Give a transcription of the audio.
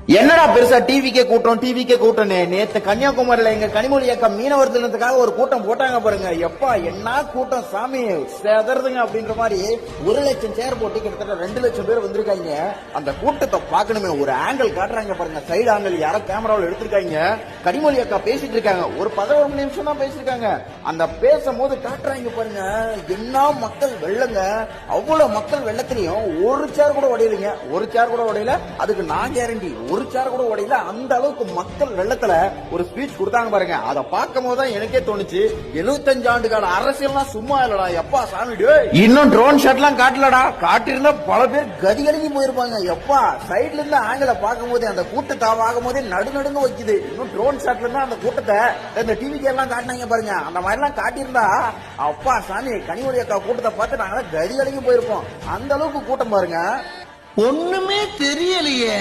என்னடா பெருசா டிவிக்கே கூட்டம் நேத்து கன்னியாகுமரியில எங்க கனிமொழி அக்கா மீனவர் தினத்துக்காக ஒரு கூட்டம் போட்டாங்க பாருங்க. எப்பா என்ன கூட்டம் சாமி செதறதுங்க அப்படின்ற மாதிரி 1,00,000 சேர் போட்டு கிட்டத்தட்ட 2,00,000 பேர் வந்திருக்காங்க. அந்த கூட்டத்தை பார்க்கணுமே, ஒரு ஆங்கிள் காட்டுறாங்க பாருங்க, சைடு ஆங்கிள் யாரோ கேமராவில் எடுத்திருக்காங்க. கனிமொழி அக்கா பேசிட்டு இருக்காங்க, ஒரு 11 நிமிஷம் தான் பேசிருக்காங்க. அந்த பேசும்போது காட்டுறாங்க பாருங்க, என்ன மக்கள் வெள்ளங்க. அவ்வளவு மக்கள் வெள்ளத்திலையும் ஒரு சேர் கூட உடையலைங்க, ஒரு சேர் கூட உடையல. அதுக்கு நான் கேரண்டி, ஒரு சேர் கூட உடையில. அந்த அளவுக்கு மக்கள் வெள்ளத்துல ஒரு ஸ்பீச் கொடுத்தாங்க பாருங்க. அதை பார்க்கும் போதுதான் எனக்கே தோணுச்சு, 75 ஆண்டு கால அரசியல்னா சும்மா இல்லடா. எப்பா சாமி, இன்னும் ட்ரோன் ஷாட் எல்லாம் காட்டலடா. காட்டிருந்தா பல பேர் கதிகலங்கி போயிருப்பாங்க. எப்பா சைட்ல இருந்து ஆங்கில பார்க்கும் போதே, அந்த கூட்டத்தை ஆகும் போதே நடுநடுங்க வைக்குது. இன்னும் ட்ரோன் ஷாட்ல இருந்தா அந்த கூட்டத்தை இந்த டிவிக்கு எல்லாம் காட்டினாங்க பாருங்க. அந்த மாதிரி எல்லாம் காட்டியிருந்தா அப்பா சாமி, கனிமொழி அக்கா கூட்டத்தை பார்த்து நாங்க கதிகலங்கி போயிருப்போம். அந்த அளவுக்கு கூட்டம் பாருங்க. ஒண்ணுமே தெரியலையே.